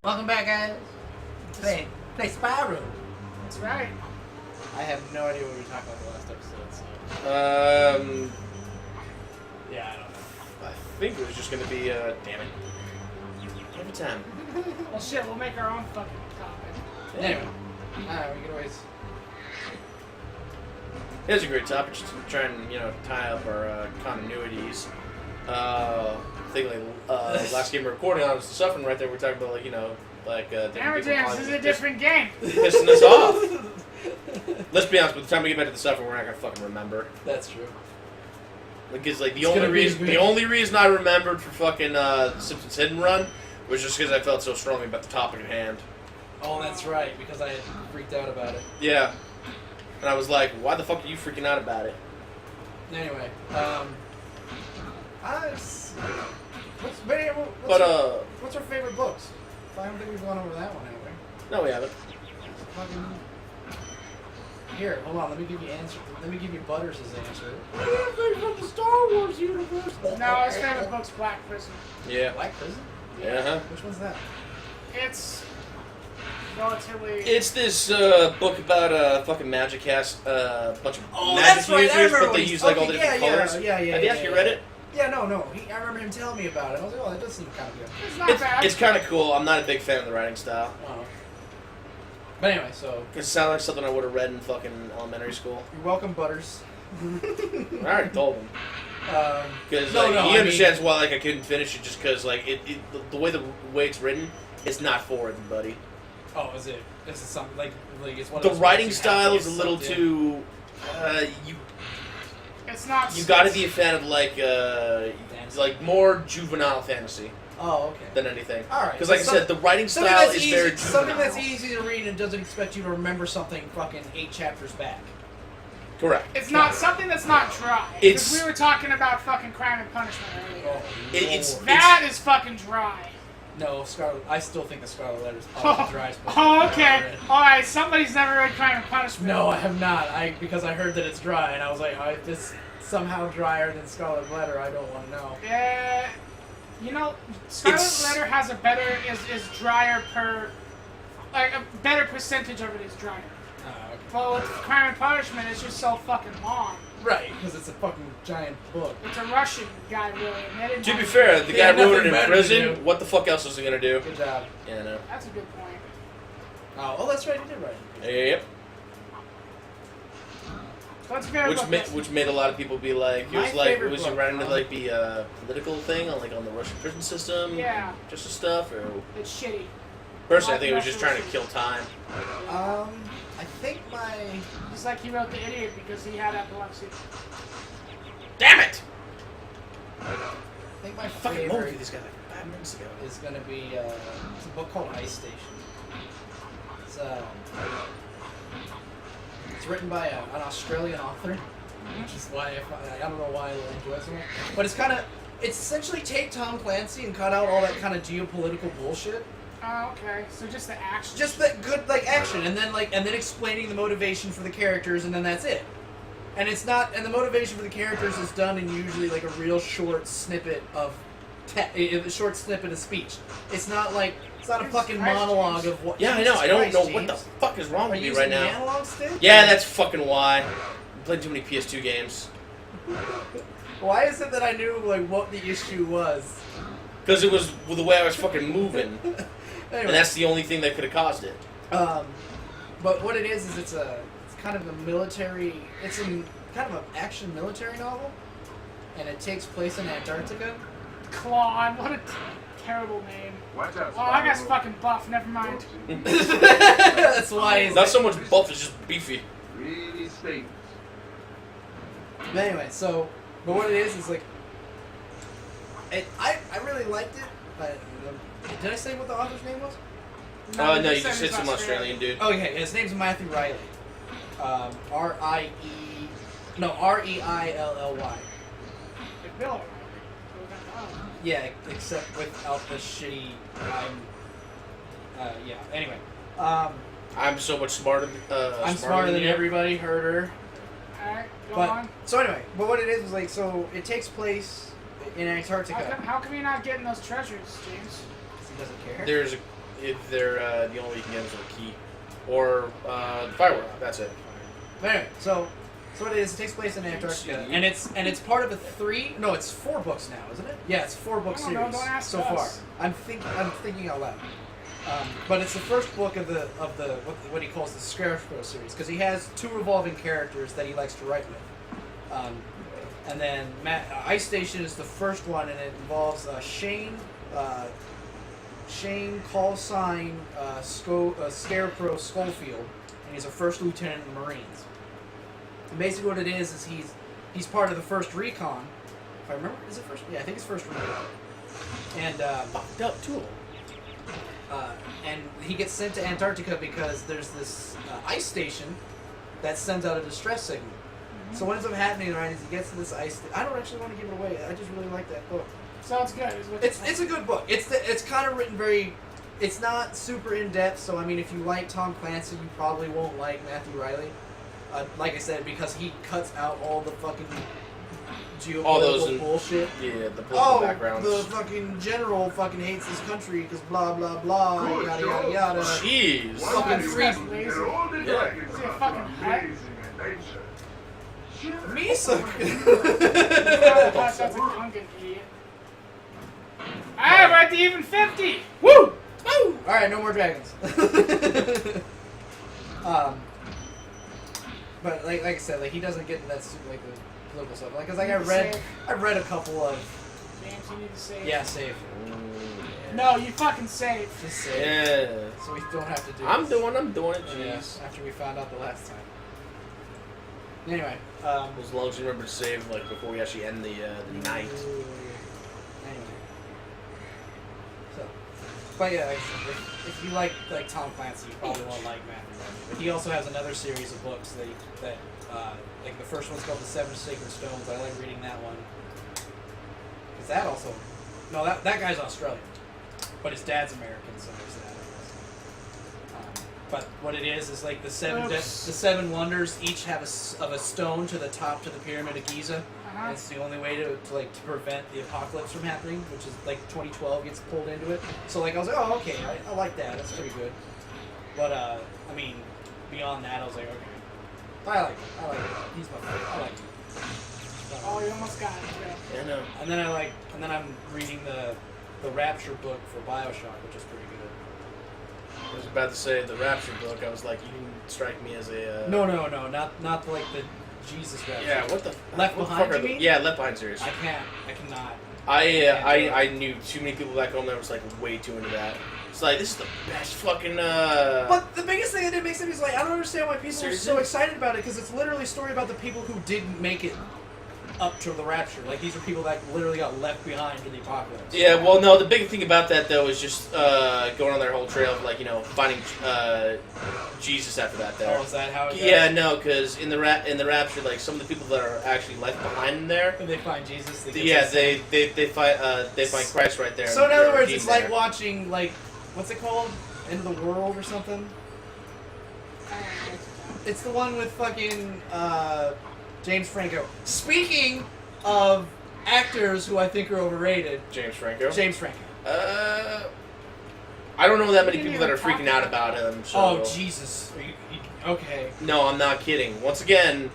Welcome back, guys. Play Spyro. That's right. I have no idea what we were talking about the last episode, so... Yeah, I don't know. I think it was just gonna be, damn it. Every time. Well, shit, we'll make our own fucking topic. Anyway. Alright, we can always... It's a great topic, just to try and, tie up our, continuities. I think, last game we were recording on was the Suffering right there. We're talking about, Hammer Jams, this is a different game. Pissing us off. Let's be honest, by the time we get back to the Suffering, we're not gonna fucking remember. That's true. Because, the only reason I remembered for fucking, Simpsons Hidden Run was just because I felt so strongly about the topic at hand. Oh, that's right, because I had freaked out about it. Yeah. And I was like, why the fuck are you freaking out about it? Anyway, what's our favorite books? I don't think we've gone over that one, have we? No, we haven't. Here, hold on. Let me give you answer. Let me give you Butters' answer. From the Star Wars universe. No, his favorite book's Black Prison. Yeah. Black Prison? Yeah. Which one's that? It's relatively... It's this book about a fucking magic cast, bunch of magic that's right. users, but they use all the different colors. Yeah. Have you actually read it? Yeah, no. I remember him telling me about it. I was like, oh, that does seem kind of good. It's not bad. It's kind of cool. I'm not a big fan of the writing style. Oh. But anyway, so... It sounds like something I would have read in fucking elementary school. You're welcome, Butters. I already told him. Because he understands why I couldn't finish it just because the way it's written, it's not for everybody. Oh, is it? Is it something like it's one of the those writing you style have is to a little get too. It's not. You got to be a fan of more juvenile fantasy. Oh, okay. Than anything. All right. Because like I said, the writing style is very juvenile. Something that's easy to read and doesn't expect you to remember something fucking 8 chapters back. Correct. It's not something that's not dry. Because we were talking about fucking Crime and Punishment earlier. That is fucking dry. No, I still think the Scarlet Letter is probably the driest book. Oh, okay. Alright, somebody's never read Crime and Punishment. No, I have not. Because I heard that it's dry, and I was like, oh, if it's somehow drier than Scarlet Letter, I don't want to know. Yeah. Scarlet Letter has is drier a better percentage of it is drier. Okay. But with Crime and Punishment, it's just so fucking long. Right, because it's a fucking giant book. It's a Russian guy, really. To be fair, the guy wrote it in prison. What the fuck else was he gonna do? Good job. Yeah, no. That's a good point. Oh, that's right, he did write it. Yep. Which made a lot of people be like, was he running to the political thing on the Russian prison system? Yeah. Just the stuff, or it's shitty. Personally, I think he was just trying to kill time. I think Just like he wrote The Idiot because he had epilepsy. Damn it! I think my fucking favorite movie this guy 5 minutes ago is gonna be it's a book called Ice Station. It's written by an Australian author, which is why I don't know why I enjoy it so much. But it's essentially take Tom Clancy and cut out all that kind of geopolitical bullshit. Oh, okay. So just the action. Just the good action, and then explaining the motivation for the characters, and then that's it. And the motivation for the characters is done in usually a real short snippet of a short snippet of speech. It's not a fucking monologue of what. Yeah, I know. I don't know what the fuck is wrong with me right now. Are you using the analog stick? Yeah, that's fucking why. I'm playing too many PS2 games. Why is it that I knew what the issue was? Because it was the way I was fucking moving. Anyway. And that's the only thing that could have caused it. But what it is it's kind of a military. It's kind of an action military novel, and it takes place in Antarctica. Claude, what a terrible name. Watch out, oh, that guy's fucking buff. Never mind. That's why he's not so much buff; it's just beefy. Really state. But anyway, but what it is I really liked it, but. Did I say what the author's name was? No, you just said some Australian dude. Oh, okay, his name's Matthew Riley. R-E-I-L-L-Y. Like Bill. Yeah, except without the shitty. Yeah. Anyway, I'm so much smarter. I'm smarter than everybody. Heard her. All right, go on. So anyway, but what it is it takes place in Antarctica. How come you're not getting those treasures, James? He doesn't care. There's if they're the only way you can get them is with a key or firework. That's it. But anyway, so what it is, it takes place in Antarctica, and it's part of it's 4 books now, isn't it? Yeah, it's 4-book series don't ask so us. far. I'm thinking out loud. But it's the first book of the what he calls the Spyro series, because he has 2 revolving characters that he likes to write with. And then Ice Station is the first one, and it involves Shane call sign Scarecrow Schofield, and he's a first lieutenant in the Marines. And basically, what it is he's part of the first recon. If I remember, is it first? Yeah, I think it's first recon. And Fucked up too. And he gets sent to Antarctica because there's this ice station that sends out a distress signal. Mm-hmm. So what ends up happening, right, is he gets to this ice. I don't actually want to give it away. I just really like that book. Sounds good. It's a good book. It's kind of written very. It's not super in depth. So I mean, if you like Tom Clancy, you probably won't like Matthew Riley. Like I said, because he cuts out all the fucking geopolitical bullshit. Yeah, the political backgrounds. The fucking general fucking hates this country because blah blah blah, yada yada yada. Jeez. Fucking free. Yeah. Is he a fucking hat? Misa. That's a Gungan idiot. Alright, we're at the even 50! Woo! Woo! Alright, no more dragons. But like I said, like he doesn't get into that like the political stuff. Like, cause like I read a couple of. James, you need to save. Yeah, save. No, you fucking save. Just save. Yeah. So we don't have to do. I'm this. doing it. Jeez. Yeah, after we found out the last time. Anyway, as long as you remember to save, like before we actually end the night. Anyway. So, but yeah, if you like Tom Clancy, you probably won't like Matthew Riley. But he also has another series of books that like the first one's called The Seven Sacred Stones. I like reading that one. Is that also? No, that guy's Australian, but his dad's American, so there's that. But what it is like the seven wonders each have a stone to the top to the Pyramid of Giza. Uh-huh. And it's the only way to prevent the apocalypse from happening, which is like 2012 gets pulled into it. So like I was like, oh okay, I like that. That's pretty good. But I mean, beyond that, I was like, okay, I like it. He's my favorite. I like him. Oh, you almost got it. Yeah, no. And then I'm reading the Rapture book for BioShock, which is pretty good. I was about to say the Rapture book. I was like, you didn't strike me as a. No, not like the Jesus Rapture. Yeah, what the Left Behind? You mean? Yeah, Left Behind series. I cannot. I knew too many people back home that was like way too into that. It's like this is the best fucking. But the biggest thing that didn't make sense is like I don't understand why people are so Seriously? excited about it because it's literally a story about the people who didn't make it up to the Rapture. Like these are people that literally got left behind in the apocalypse. Yeah, well, no. The big thing about that though is just going on their whole trail of like finding Jesus after that. There. Oh, is that how it goes? Yeah, no, because in the Rapture, like some of the people that are actually left behind in there. When they find Jesus, they find Christ right there. So in other words, it's there. like watching what's it called? End of the World or something? It's the one with fucking James Franco. Speaking of actors who I think are overrated, James Franco. I don't know that many people that are freaking out about him. So. Oh Jesus! Okay. No, I'm not kidding. Once again,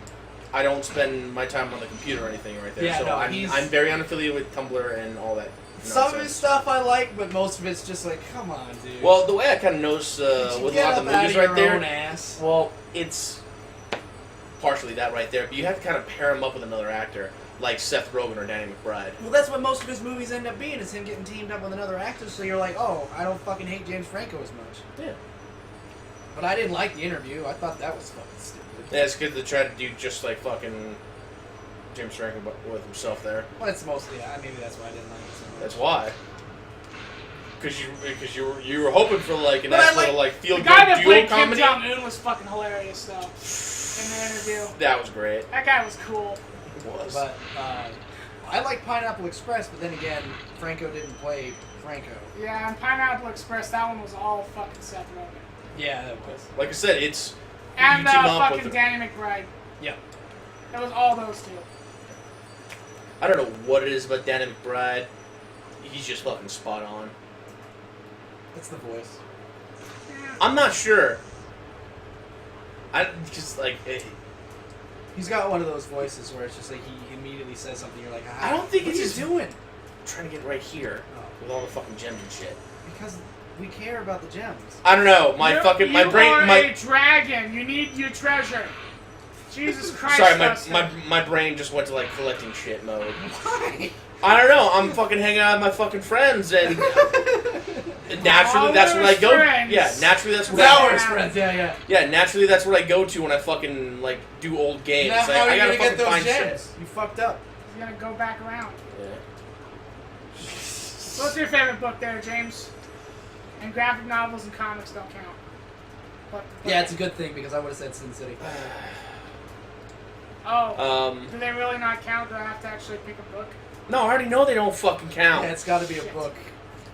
I don't spend my time on the computer or anything right there. Yeah, so no, I'm very unaffiliated with Tumblr and all that. Some of his stuff I like, but most of it's just like, come on, dude. Well, the way I kind of notice with a lot of the movies right there. Own ass? Well, it's partially that right there, but you have to kind of pair him up with another actor, like Seth Rogen or Danny McBride. Well, that's what most of his movies end up being, is him getting teamed up with another actor, so you're like, oh, I don't fucking hate James Franco as much. Yeah. But I didn't like the interview. I thought that was fucking stupid. Yeah, it's good to try to do just like fucking James Franco but with himself there. Well, it's mostly, maybe that's why I didn't like it so much. That's why. Because you were hoping for like an actual feel good duo comedy. The guy that played Kim Jong-un was fucking hilarious though. In the interview. That was great. That guy was cool. It was. But I like Pineapple Express, but then again, Franco didn't play Franco. Yeah, and Pineapple Express, that one was all fucking Seth Rogen. Yeah, that was. Like I said, it's and you team up fucking with Danny McBride. Yeah. It was all those two. I don't know what it is about Danny McBride. He's just fucking spot on. It's the voice. I'm not sure. I just like. He's got one of those voices where it's just like he immediately says something. You're like, I don't think what it's are just you doing? Trying to get right here with all the fucking gems and shit. Because we care about the gems. I don't know. My brain. You are a dragon. You need your treasure. Jesus Christ. Sorry, my brain just went to like collecting shit mode. Why? I don't know. I'm fucking hanging out with my fucking friends, and naturally that's what I go. Yeah, naturally that's what friends. Yeah. Yeah, naturally that's what I go to when I fucking like do old games. Now, Like, I gotta get fucking those find gems. shit. You fucked up. He's gonna go back around. Yeah. What's your favorite book there, James? And graphic novels and comics don't count. But yeah, it's a good thing because I would have said Sin City. Oh. Do they really not count? Do I have to actually pick a book? No, I already know they don't fucking count. Yeah, it's got to be a book,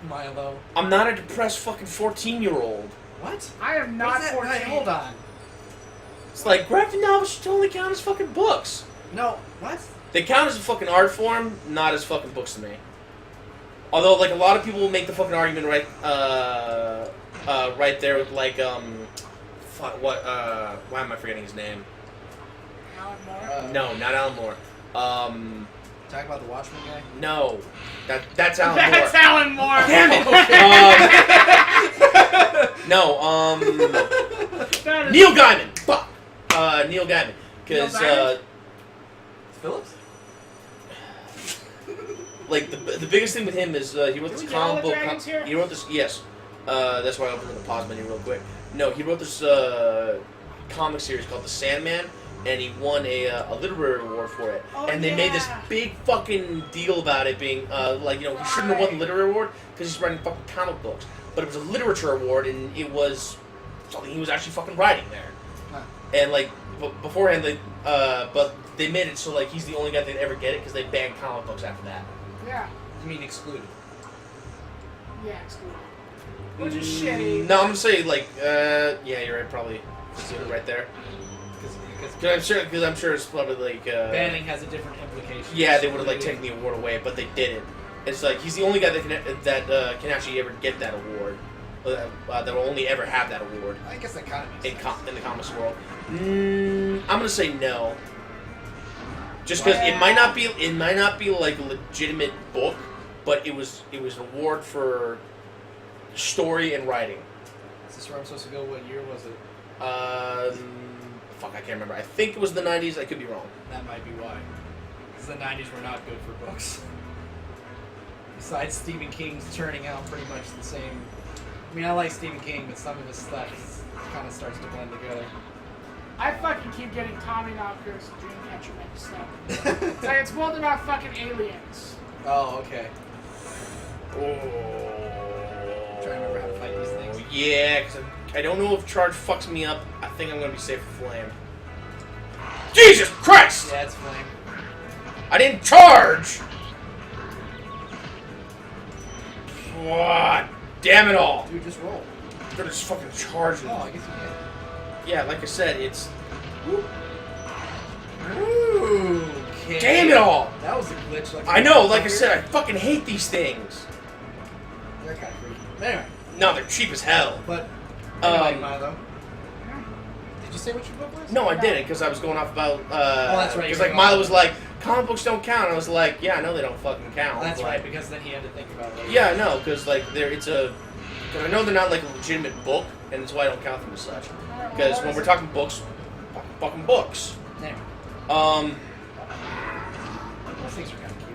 Milo. I'm not a depressed fucking 14-year-old. What? I am not 14. Hey, hold on. It's like graphic novels should only count as fucking books. No, what? They count as a fucking art form, not as fucking books to me. Although, like, a lot of people will make the fucking argument right there with, like, why am I forgetting his name? Alan Moore? No, not Alan Moore. Talk about the Watchmen guy? No. That's Alan Moore. That's Alan Moore! Damn it! Neil Gaiman! Fuck! Neil Gaiman. Because, Phillips? like, the biggest thing with him is he wrote this comic book. He wrote this, yes. That's why I opened the pause menu real quick. No, he wrote this comic series called The Sandman, and he won a literary award for it. Oh, and they made this big fucking deal about it being, like, you know, he shouldn't have won the literary award because he's writing fucking comic books. But it was a literature award, and it was something he was actually fucking writing there. Huh. And, like, beforehand, but they made it so, like, he's the only guy that'd ever get it because they banned comic books after that. Yeah. You mean excluded? Yeah, excluded. Which is shitty. No, I'm gonna say, like, yeah, you're right, probably. Right there. Because I'm sure it's probably like banning has a different implication. Yeah, they would have like taken the award away, but they didn't. It's like he's the only guy that can actually ever get that award. That will only ever have that award. I guess that kind of makes sense. In the comics world. I'm gonna say no. Just because it might not be like a legitimate book, but it was an award for story and writing. Is this where I'm supposed to go? What year was it? Fuck, I can't remember. I think it was the 90s. I could be wrong. That might be why. Because the 90s were not good for books. Besides Stephen King's turning out pretty much the same. I mean, I like Stephen King, but some of his stuff kind of starts to blend together. I fucking keep getting Tommy Knockers and Dreamcatcher mixed up. It's like it's both about fucking aliens. Oh, okay. Oh. Trying to remember how to fight these things. Yeah, because I don't know if charge fucks me up. I think I'm going to be safe for flame. Jesus Christ! Yeah, it's flame. I didn't charge! What? Damn it all. Dude, just roll. I'm going to just fucking charge it. Oh, I guess you can. Yeah, like I said, it's... Ooh, okay. Damn it all! That was a glitch. Like I know, like I said, I fucking hate these things. They're kind of freaky. Anyway. No, they're cheap as hell. But, anyway, Milo. Did you say what your book was? No, I didn't, because I was going off about... that's right. Because, like, Milo was like, comic books don't count. I was like, yeah, I know they don't fucking count. That's like, right, because then he had to think about it. Yeah, no, because, like, because I know they're not, like, a legitimate book, and that's why I don't count them as such. Because when we're talking books, fucking books. Anyway. Those things are kind of cute.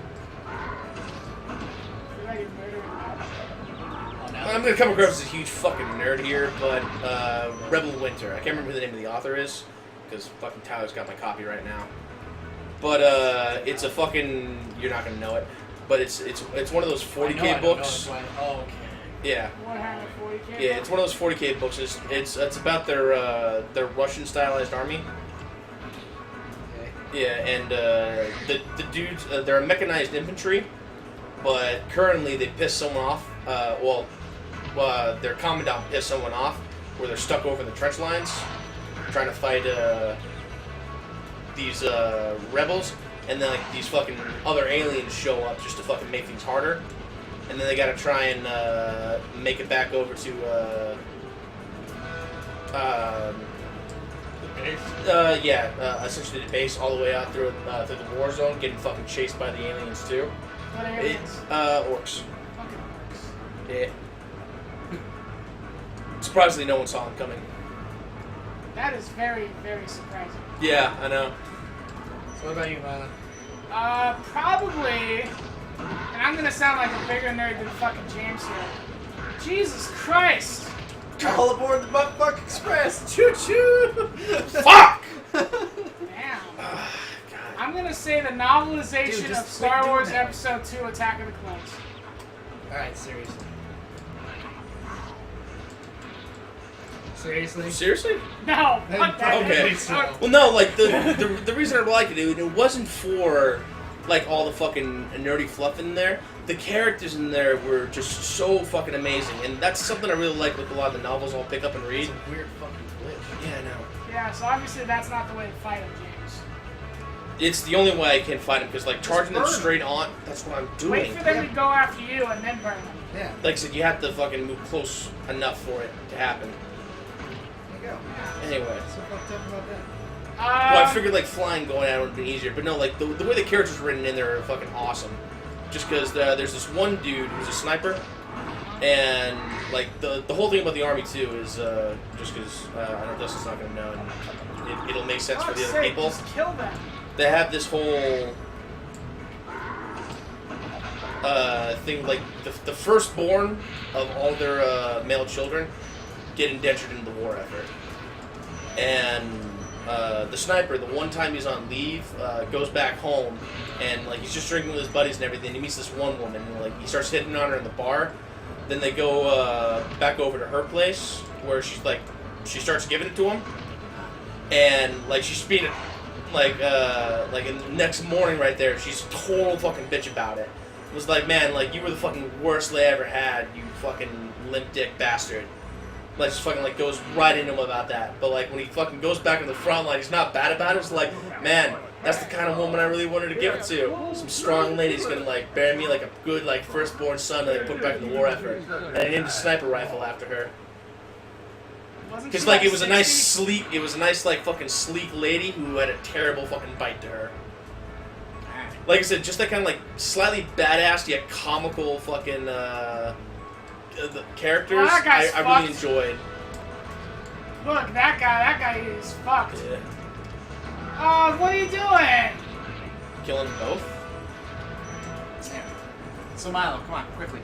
I'm gonna come across as a huge fucking nerd here, but Rebel Winter. I can't remember who the name of the author is, because fucking Tyler's got my copy right now. But it's a fucking, you're not gonna know it, but it's one of those 40K books. Oh, okay. Yeah. What happened, 40K? Yeah, it's one of those 40K books. It's about their Russian stylized army. Yeah, and the dudes, they're a mechanized infantry, but currently they piss someone off. Their commandant pissed someone off, where they're stuck over the trench lines, trying to fight these rebels, and then like these fucking other aliens show up just to fucking make things harder, and then they gotta try and make it back over to Essentially the base all the way out through the war zone, getting fucking chased by the aliens too. What aliens? Orcs. Fucking orcs. Yeah. Surprisingly, no one saw him coming. That is very, very surprising. Yeah, I know. So what about you, Milo? Probably, and I'm gonna sound like a bigger nerd than fucking James here. Jesus Christ! All aboard the Buck Buck Express! Choo choo! Fuck! Damn. God. I'm gonna say the novelization Dude, of just Star quit doing Wars that. Episode 2 Attack of the Clones. Alright, seriously. Seriously? Seriously? No, fuck that. Okay. Well, no, like the reason I liked it, it wasn't for like all the fucking nerdy fluff in there. The characters in there were just so fucking amazing, and that's something I really like with a lot of the novels I'll pick up and read. It's a weird fucking glitch. Yeah, I know. Yeah, so obviously that's not the way to fight him, James. It's the only way I can fight them because like charging them burn 'em. straight on, that's what I'm doing. Wait for them to go after you and then burn them. Yeah, Like I said, you have to fucking move close enough for it to happen. there you go. Anyway. What's so fucked up about that? Well, I figured like flying going out would have been easier, but no, like the way the characters are written in there are fucking awesome. Just because there's this one dude who's a sniper, and like the whole thing about the army too is just because I know Dustin's not gonna know, and it'll make sense for the other people. Just kill them. They have this whole thing like the firstborn of all their male children get indentured into the war effort, and the sniper, the one time he's on leave, goes back home and like he's just drinking with his buddies and everything. He meets this one woman and like he starts hitting on her in the bar. Then they go back over to her place where she starts giving it to him, and like she's being like in the next morning right there, she's a total fucking bitch about it. It was like, man, like you were the fucking worst they ever had, you fucking limp dick bastard. Like, just fucking, like, goes right into him about that. But, like, when he fucking goes back in the front line, he's not bad about it. It's like, man, that's the kind of woman I really wanted to give it to. Some strong lady's gonna, like, bear me like a good, like, firstborn son and, like, put back in the war effort. And I named a sniper rifle after her. Because, like, it was a nice, like, fucking sleek lady who had a terrible fucking bite to her. Like I said, just that kind of, like, slightly badass yet comical fucking, the characters, Well, that guy's I really enjoyed. Look, that guy is fucked. Yeah. Oh, what are you doing? Killing them both? Yeah. So Milo, come on, quickly.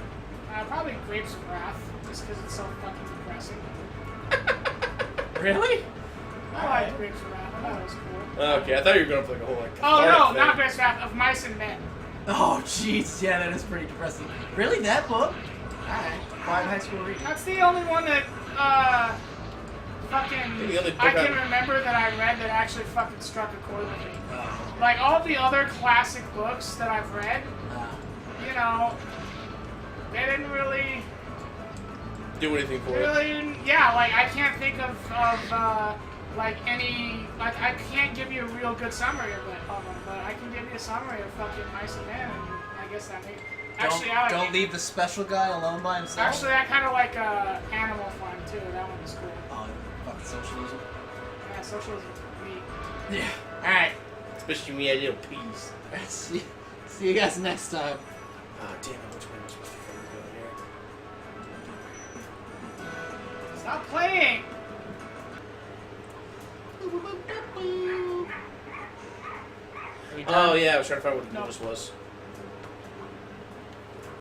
Probably Grapes of Wrath, just because it's so fucking depressing. Really? I like Grapes of Wrath. I thought it was cool. Okay, I thought you were going for like a whole like. Oh no, cathartic not thing. Grapes of Wrath, of Mice and Men. Oh, jeez, yeah, that is pretty depressing. Really, that book? Alright, 5 high school reading. That's the only one that, fucking, The only book I can remember that I read that actually fucking struck a chord with me. Oh. Like, all the other classic books that I've read, you know, they didn't really, Do anything for it. yeah, like, I can't think of like, any, like, I can't give you a real good summary of them, but I can give you a summary of fucking Mice and Men, and I guess that makes, actually, I like Don't leave the special guy alone by himself. Actually, I kind of like Animal Farm, too. That one was cool. Oh, fucking socialism. Yeah, socialism for me. Yeah. Alright. Especially me, I little peas. See you guys next time. Oh damn it! Which way am I supposed to fucking go here? Stop playing! Are you done? Oh yeah, I was trying to find what the No. notice was.